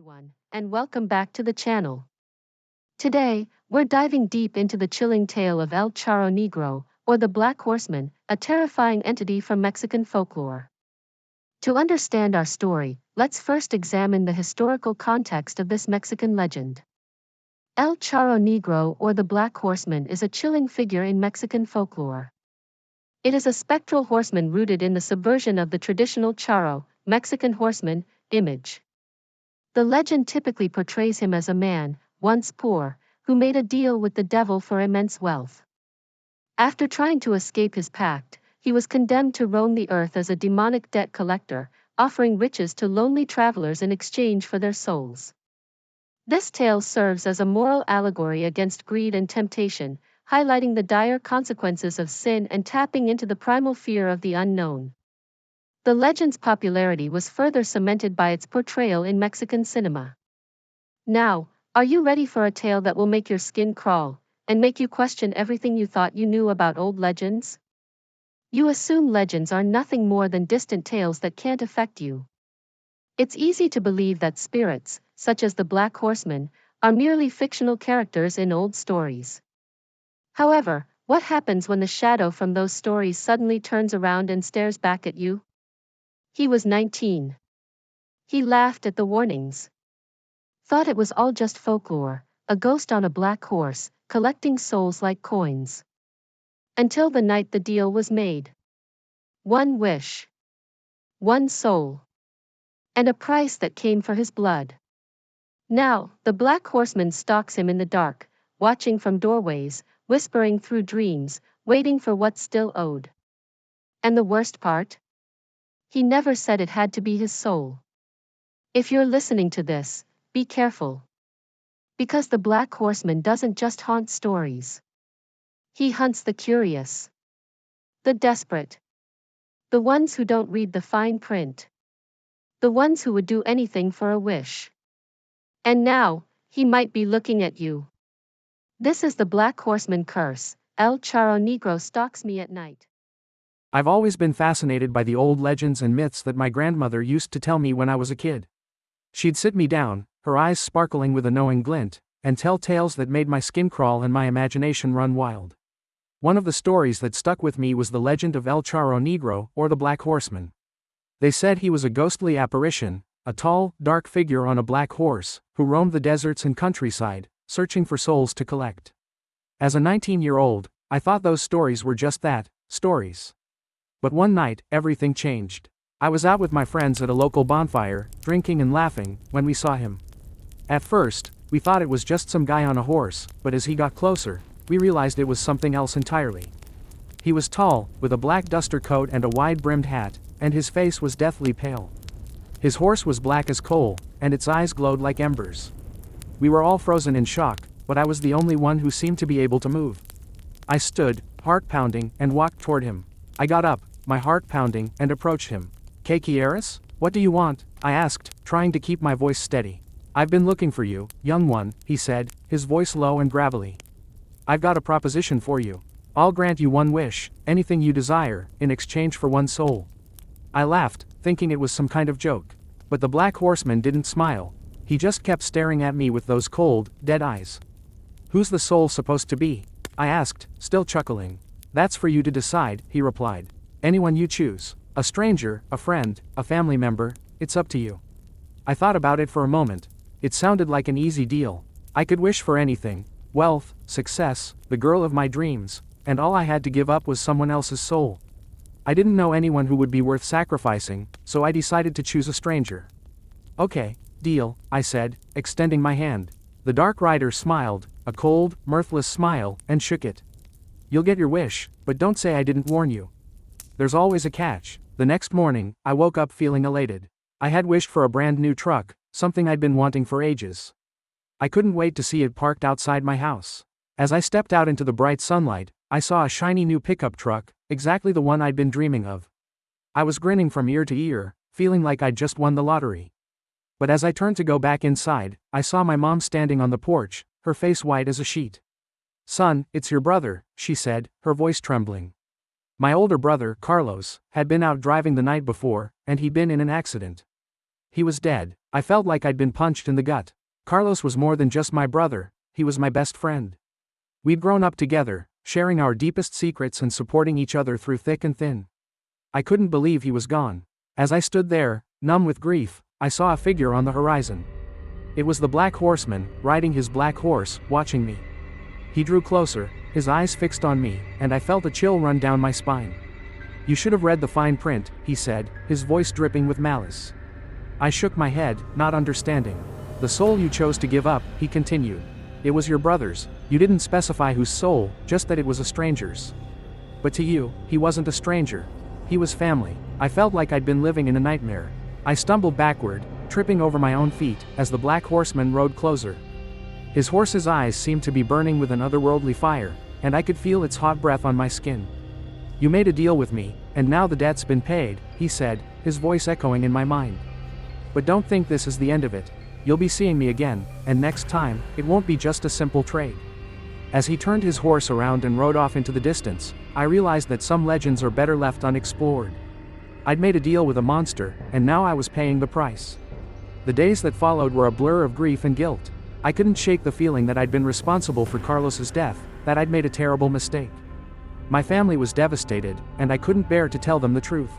everyone, and welcome back to the channel. Today, we're diving deep into the chilling tale of El Charro Negro, or the Black Horseman, a terrifying entity from Mexican folklore. To understand our story, let's first examine the historical context of this Mexican legend. El Charro Negro, or the Black Horseman, is a chilling figure in Mexican folklore. It is a spectral horseman rooted in the subversion of the traditional charro, Mexican horseman, image. The legend typically portrays him as a man, once poor, who made a deal with the devil for immense wealth. After trying to escape his pact, he was condemned to roam the earth as a demonic debt collector, offering riches to lonely travelers in exchange for their souls. This tale serves as a moral allegory against greed and temptation, highlighting the dire consequences of sin and tapping into the primal fear of the unknown. The legend's popularity was further cemented by its portrayal in Mexican cinema. Now, are you ready for a tale that will make your skin crawl and make you question everything you thought you knew about old legends? You assume legends are nothing more than distant tales that can't affect you. It's easy to believe that spirits, such as the Black Horseman, are merely fictional characters in old stories. However, what happens when the shadow from those stories suddenly turns around and stares back at you? He was 19. He laughed at the warnings. Thought it was all just folklore, a ghost on a black horse, collecting souls like coins. Until the night the deal was made. One wish. One soul. And a price that came for his blood. Now, the Black Horseman stalks him in the dark, watching from doorways, whispering through dreams, waiting for what's still owed. And the worst part? He never said it had to be his soul. If you're listening to this, be careful. Because the Black Horseman doesn't just haunt stories. He hunts the curious. The desperate. The ones who don't read the fine print. The ones who would do anything for a wish. And now, he might be looking at you. This is the Black Horseman curse. El Charro Negro stalks me at night. I've always been fascinated by the old legends and myths that my grandmother used to tell me when I was a kid. She'd sit me down, her eyes sparkling with a knowing glint, and tell tales that made my skin crawl and my imagination run wild. One of the stories that stuck with me was the legend of El Charro Negro, or the Black Horseman. They said he was a ghostly apparition, a tall, dark figure on a black horse, who roamed the deserts and countryside, searching for souls to collect. As a 19-year-old, I thought those stories were just that, stories. But one night, everything changed. I was out with my friends at a local bonfire, drinking and laughing, when we saw him. At first, we thought it was just some guy on a horse, but as he got closer, we realized it was something else entirely. He was tall, with a black duster coat and a wide-brimmed hat, and his face was deathly pale. His horse was black as coal, and its eyes glowed like embers. We were all frozen in shock, but I was the only one who seemed to be able to move. I stood, heart pounding, and walked toward him. I got up, my heart pounding, and approached him. "¿Qué quieres? What do you want?" I asked, trying to keep my voice steady. "I've been looking for you, young one," he said, his voice low and gravelly. "I've got a proposition for you. I'll grant you one wish, anything you desire, in exchange for one soul." I laughed, thinking it was some kind of joke. But the Black Horseman didn't smile. He just kept staring at me with those cold, dead eyes. "Who's the soul supposed to be?" I asked, still chuckling. "That's for you to decide," he replied. "Anyone you choose. A stranger, a friend, a family member, it's up to you." I thought about it for a moment. It sounded like an easy deal. I could wish for anything: wealth, success, the girl of my dreams, and all I had to give up was someone else's soul. I didn't know anyone who would be worth sacrificing, so I decided to choose a stranger. "Okay, deal," I said, extending my hand. The dark rider smiled, a cold, mirthless smile, and shook it. "You'll get your wish, but don't say I didn't warn you. There's always a catch." The next morning, I woke up feeling elated. I had wished for a brand new truck, something I'd been wanting for ages. I couldn't wait to see it parked outside my house. As I stepped out into the bright sunlight, I saw a shiny new pickup truck, exactly the one I'd been dreaming of. I was grinning from ear to ear, feeling like I'd just won the lottery. But as I turned to go back inside, I saw my mom standing on the porch, her face white as a sheet. "Son, it's your brother," she said, her voice trembling. My older brother, Carlos, had been out driving the night before, and he'd been in an accident. He was dead. I felt like I'd been punched in the gut. Carlos was more than just my brother, he was my best friend. We'd grown up together, sharing our deepest secrets and supporting each other through thick and thin. I couldn't believe he was gone. As I stood there, numb with grief, I saw a figure on the horizon. It was the Black Horseman, riding his black horse, watching me. He drew closer, his eyes fixed on me, and I felt a chill run down my spine. "You should have read the fine print," he said, his voice dripping with malice. I shook my head, not understanding. "The soul you chose to give up," he continued. "It was your brother's. You didn't specify whose soul, just that it was a stranger's. But to you, he wasn't a stranger. He was family." I felt like I'd been living in a nightmare. I stumbled backward, tripping over my own feet, as the Black Horseman rode closer. His horse's eyes seemed to be burning with an otherworldly fire, and I could feel its hot breath on my skin. "You made a deal with me, and now the debt's been paid," he said, his voice echoing in my mind. "But don't think this is the end of it. You'll be seeing me again, and next time, it won't be just a simple trade." As he turned his horse around and rode off into the distance, I realized that some legends are better left unexplored. I'd made a deal with a monster, and now I was paying the price. The days that followed were a blur of grief and guilt. I couldn't shake the feeling that I'd been responsible for Carlos's death, that I'd made a terrible mistake. My family was devastated, and I couldn't bear to tell them the truth.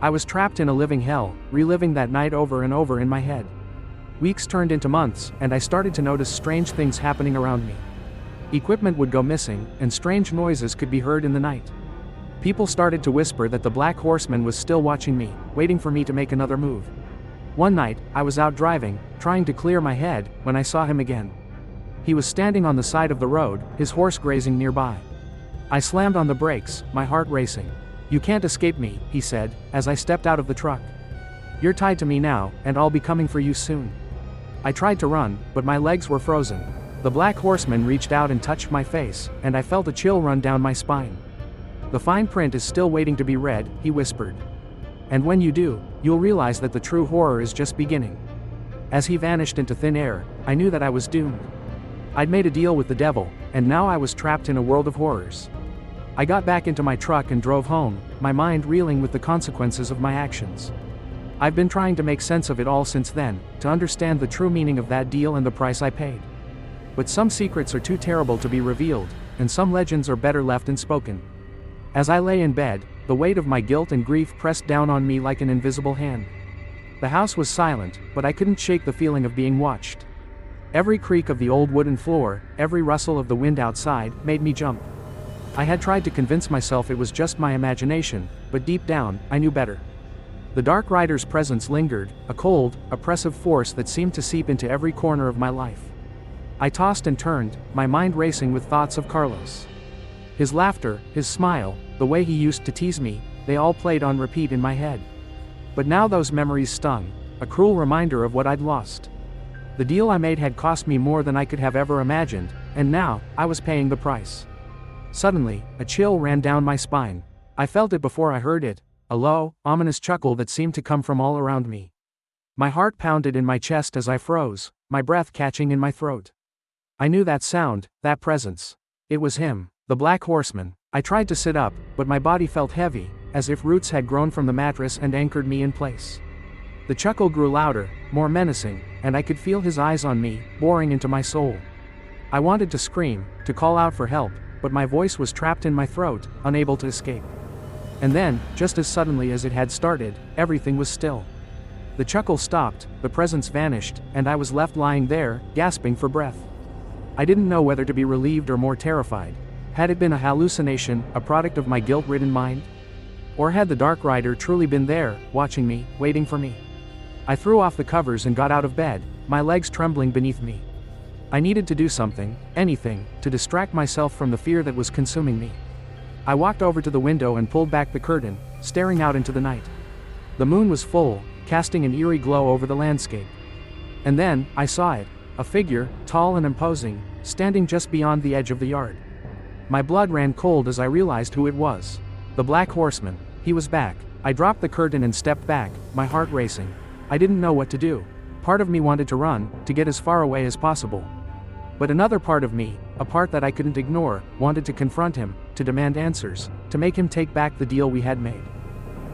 I was trapped in a living hell, reliving that night over and over in my head. Weeks turned into months, and I started to notice strange things happening around me. Equipment would go missing, and strange noises could be heard in the night. People started to whisper that the Black Horseman was still watching me, waiting for me to make another move. One night, I was out driving, trying to clear my head, when I saw him again. He was standing on the side of the road, his horse grazing nearby. I slammed on the brakes, my heart racing. "You can't escape me," he said, as I stepped out of the truck. "You're tied to me now, and I'll be coming for you soon." I tried to run, but my legs were frozen. The Black Horseman reached out and touched my face, and I felt a chill run down my spine. "The fine print is still waiting to be read," he whispered. "And when you do, you'll realize that the true horror is just beginning." As he vanished into thin air, I knew that I was doomed. I'd made a deal with the devil, and now I was trapped in a world of horrors. I got back into my truck and drove home, my mind reeling with the consequences of my actions. I've been trying to make sense of it all since then, to understand the true meaning of that deal and the price I paid. But some secrets are too terrible to be revealed, and some legends are better left unspoken. As I lay in bed, the weight of my guilt and grief pressed down on me like an invisible hand. The house was silent, but I couldn't shake the feeling of being watched. Every creak of the old wooden floor, every rustle of the wind outside, made me jump. I had tried to convince myself it was just my imagination, but deep down, I knew better. The Dark Rider's presence lingered, a cold, oppressive force that seemed to seep into every corner of my life. I tossed and turned, my mind racing with thoughts of Carlos. His laughter, his smile, the way he used to tease me, they all played on repeat in my head. But now those memories stung, a cruel reminder of what I'd lost. The deal I made had cost me more than I could have ever imagined, and now, I was paying the price. Suddenly, a chill ran down my spine. I felt it before I heard it, a low, ominous chuckle that seemed to come from all around me. My heart pounded in my chest as I froze, my breath catching in my throat. I knew that sound, that presence. It was him, the Black Horseman. I tried to sit up, but my body felt heavy, as if roots had grown from the mattress and anchored me in place. The chuckle grew louder, more menacing, and I could feel his eyes on me, boring into my soul. I wanted to scream, to call out for help, but my voice was trapped in my throat, unable to escape. And then, just as suddenly as it had started, everything was still. The chuckle stopped, the presence vanished, and I was left lying there, gasping for breath. I didn't know whether to be relieved or more terrified. Had it been a hallucination, a product of my guilt-ridden mind? Or had the Dark Rider truly been there, watching me, waiting for me? I threw off the covers and got out of bed, my legs trembling beneath me. I needed to do something, anything, to distract myself from the fear that was consuming me. I walked over to the window and pulled back the curtain, staring out into the night. The moon was full, casting an eerie glow over the landscape. And then, I saw it, a figure, tall and imposing, standing just beyond the edge of the yard. My blood ran cold as I realized who it was. The Black Horseman. He was back. I dropped the curtain and stepped back, my heart racing. I didn't know what to do. Part of me wanted to run, to get as far away as possible. But another part of me, a part that I couldn't ignore, wanted to confront him, to demand answers, to make him take back the deal we had made.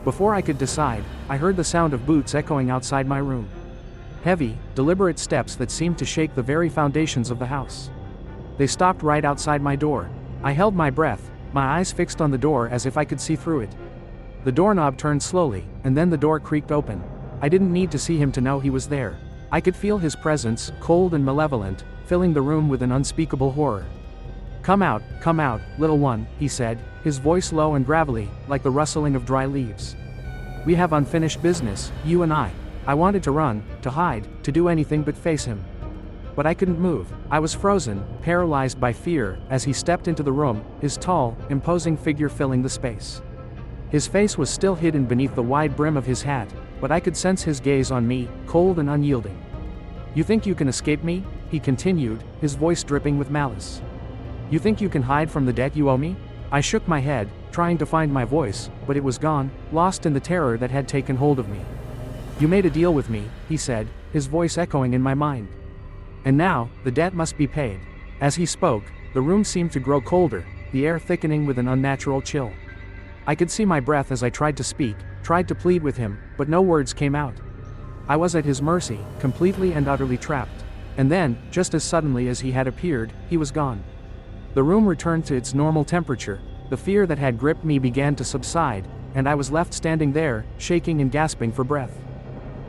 Before I could decide, I heard the sound of boots echoing outside my room. Heavy, deliberate steps that seemed to shake the very foundations of the house. They stopped right outside my door. I held my breath, my eyes fixed on the door as if I could see through it. The doorknob turned slowly, and then the door creaked open. I didn't need to see him to know he was there. I could feel his presence, cold and malevolent, filling the room with an unspeakable horror. Come out, little one," he said, his voice low and gravelly, like the rustling of dry leaves. "We have unfinished business, you and I." I wanted to run, to hide, to do anything but face him. But I couldn't move. I was frozen, paralyzed by fear, as he stepped into the room, his tall, imposing figure filling the space. His face was still hidden beneath the wide brim of his hat, but I could sense his gaze on me, cold and unyielding. "You think you can escape me?" he continued, his voice dripping with malice. "You think you can hide from the debt you owe me?" I shook my head, trying to find my voice, but it was gone, lost in the terror that had taken hold of me. "You made a deal with me," he said, his voice echoing in my mind. "And now, the debt must be paid." As he spoke, the room seemed to grow colder, the air thickening with an unnatural chill. I could see my breath as I tried to speak, tried to plead with him, but no words came out. I was at his mercy, completely and utterly trapped. And then, just as suddenly as he had appeared, he was gone. The room returned to its normal temperature, the fear that had gripped me began to subside, and I was left standing there, shaking and gasping for breath.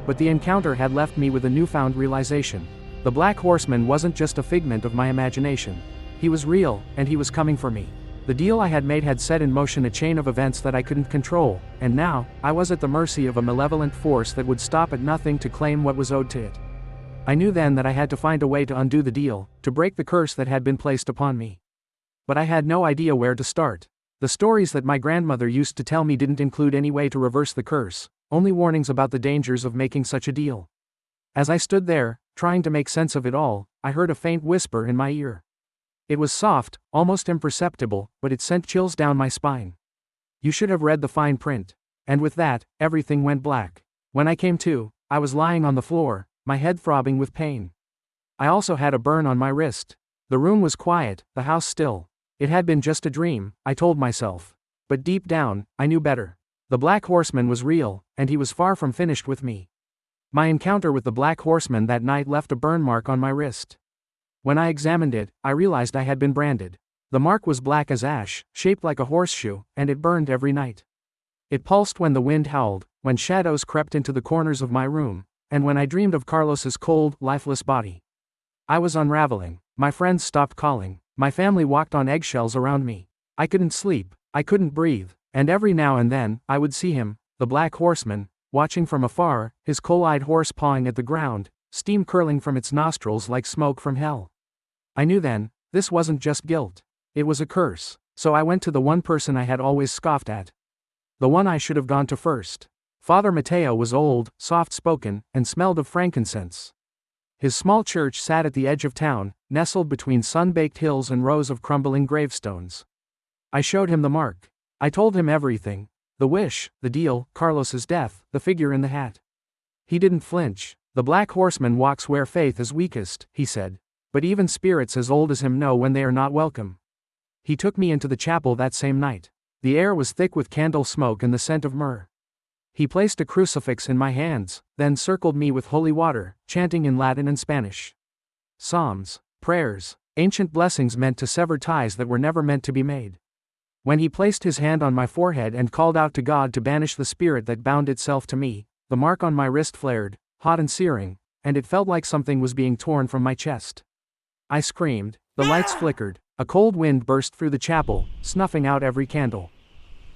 But the encounter had left me with a newfound realization. The Black Horseman wasn't just a figment of my imagination. He was real, and he was coming for me. The deal I had made had set in motion a chain of events that I couldn't control, and now, I was at the mercy of a malevolent force that would stop at nothing to claim what was owed to it. I knew then that I had to find a way to undo the deal, to break the curse that had been placed upon me. But I had no idea where to start. The stories that my grandmother used to tell me didn't include any way to reverse the curse, only warnings about the dangers of making such a deal. As I stood there, trying to make sense of it all, I heard a faint whisper in my ear. It was soft, almost imperceptible, but it sent chills down my spine. "You should have read the fine print." And with that, everything went black. When I came to, I was lying on the floor, my head throbbing with pain. I also had a burn on my wrist. The room was quiet, the house still. It had been just a dream, I told myself. But deep down, I knew better. The Black Horseman was real, and he was far from finished with me. My encounter with the Black Horseman that night left a burn mark on my wrist. When I examined it, I realized I had been branded. The mark was black as ash, shaped like a horseshoe, and it burned every night. It pulsed when the wind howled, when shadows crept into the corners of my room, and when I dreamed of Carlos's cold, lifeless body. I was unraveling. My friends stopped calling. My family walked on eggshells around me. I couldn't sleep. I couldn't breathe. And every now and then, I would see him, the Black Horseman, watching from afar, his coal-eyed horse pawing at the ground, steam curling from its nostrils like smoke from hell. I knew then, this wasn't just guilt. It was a curse. So I went to the one person I had always scoffed at. The one I should have gone to first. Father Mateo was old, soft-spoken, and smelled of frankincense. His small church sat at the edge of town, nestled between sun-baked hills and rows of crumbling gravestones. I showed him the mark. I told him everything. The wish, the deal, Carlos's death, the figure in the hat. He didn't flinch. "The Black Horseman walks where faith is weakest," he said. "But even spirits as old as him know when they are not welcome." He took me into the chapel that same night. The air was thick with candle smoke and the scent of myrrh. He placed a crucifix in my hands, then circled me with holy water, chanting in Latin and Spanish. Psalms, prayers, ancient blessings meant to sever ties that were never meant to be made. When he placed his hand on my forehead and called out to God to banish the spirit that bound itself to me, the mark on my wrist flared, hot and searing, and it felt like something was being torn from my chest. I screamed, the lights flickered, a cold wind burst through the chapel, snuffing out every candle.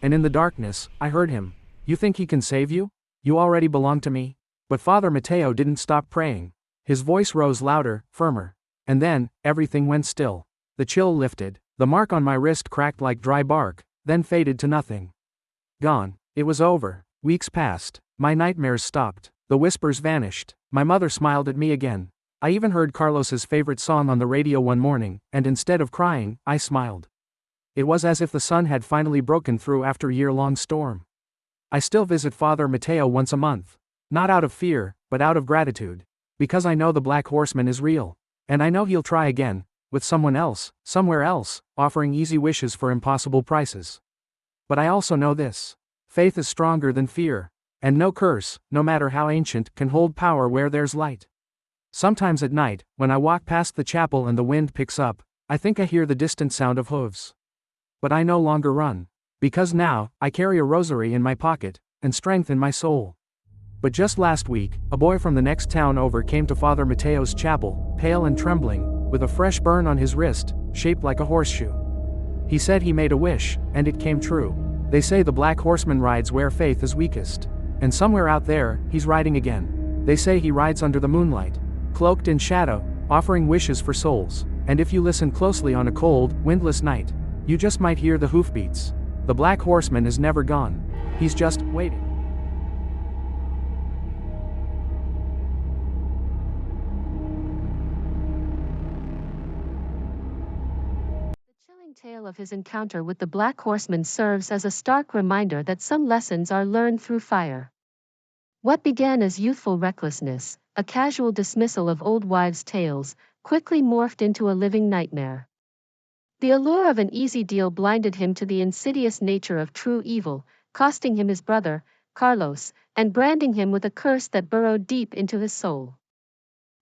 And in the darkness, I heard him. "You think he can save you? You already belong to me?" But Father Mateo didn't stop praying. His voice rose louder, firmer. And then, everything went still. The chill lifted. The mark on my wrist cracked like dry bark, then faded to nothing. Gone. It was over. Weeks passed. My nightmares stopped. The whispers vanished. My mother smiled at me again. I even heard Carlos's favorite song on the radio one morning, and instead of crying, I smiled. It was as if the sun had finally broken through after a year-long storm. I still visit Father Mateo once a month. Not out of fear, but out of gratitude. Because I know the Black Horseman is real. And I know he'll try again, with someone else, somewhere else, offering easy wishes for impossible prices. But I also know this. Faith is stronger than fear. And no curse, no matter how ancient, can hold power where there's light. Sometimes at night, when I walk past the chapel and the wind picks up, I think I hear the distant sound of hooves. But I no longer run. Because now, I carry a rosary in my pocket, and strength in my soul. But just last week, a boy from the next town over came to Father Mateo's chapel, pale and trembling, with a fresh burn on his wrist, shaped like a horseshoe. He said he made a wish, and it came true. They say the Black Horseman rides where faith is weakest. And somewhere out there, he's riding again. They say he rides under the moonlight, cloaked in shadow, offering wishes for souls. And if you listen closely on a cold, windless night, you just might hear the hoofbeats. The Black Horseman is never gone. He's just waiting. The chilling tale of his encounter with the Black Horseman serves as a stark reminder that some lessons are learned through fire. What began as youthful recklessness, a casual dismissal of old wives' tales, quickly morphed into a living nightmare. The allure of an easy deal blinded him to the insidious nature of true evil, costing him his brother, Carlos, and branding him with a curse that burrowed deep into his soul.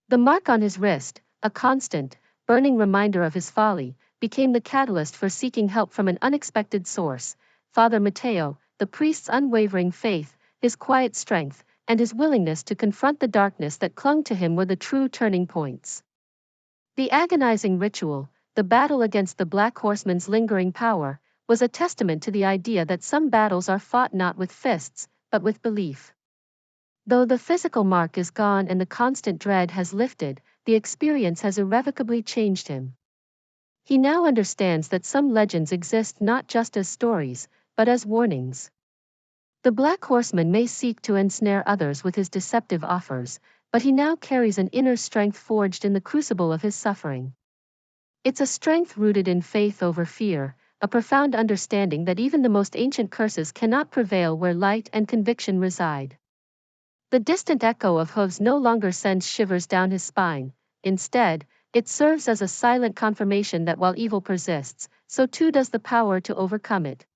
The mark on his wrist, a constant, burning reminder of his folly, became the catalyst for seeking help from an unexpected source. Father Mateo, the priest's unwavering faith, his quiet strength, and his willingness to confront the darkness that clung to him were the true turning points. The agonizing ritual, the battle against the Black Horseman's lingering power, was a testament to the idea that some battles are fought not with fists, but with belief. Though the physical mark is gone and the constant dread has lifted, the experience has irrevocably changed him. He now understands that some legends exist not just as stories, but as warnings. The Black Horseman may seek to ensnare others with his deceptive offers, but he now carries an inner strength forged in the crucible of his suffering. It's a strength rooted in faith over fear, a profound understanding that even the most ancient curses cannot prevail where light and conviction reside. The distant echo of hooves no longer sends shivers down his spine. Instead, it serves as a silent confirmation that while evil persists, so too does the power to overcome it.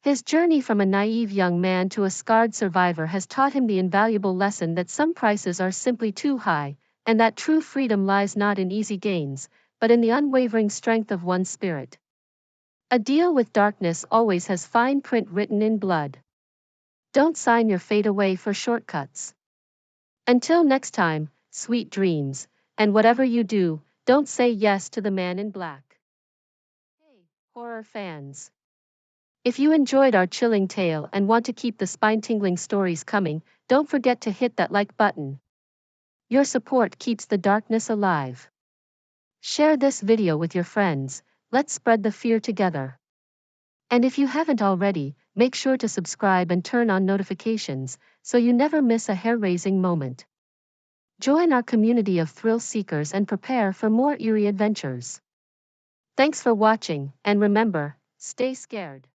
His journey from a naive young man to a scarred survivor has taught him the invaluable lesson that some prices are simply too high, and that true freedom lies not in easy gains, but in the unwavering strength of one's spirit. A deal with darkness always has fine print written in blood. Don't sign your fate away for shortcuts. Until next time, sweet dreams, and whatever you do, don't say yes to the man in black. Hey, horror fans. If you enjoyed our chilling tale and want to keep the spine-tingling stories coming, don't forget to hit that like button. Your support keeps the darkness alive. Share this video with your friends, let's spread the fear together. And if you haven't already, make sure to subscribe and turn on notifications, so you never miss a hair-raising moment. Join our community of thrill seekers and prepare for more eerie adventures. Thanks for watching, and remember, stay scared.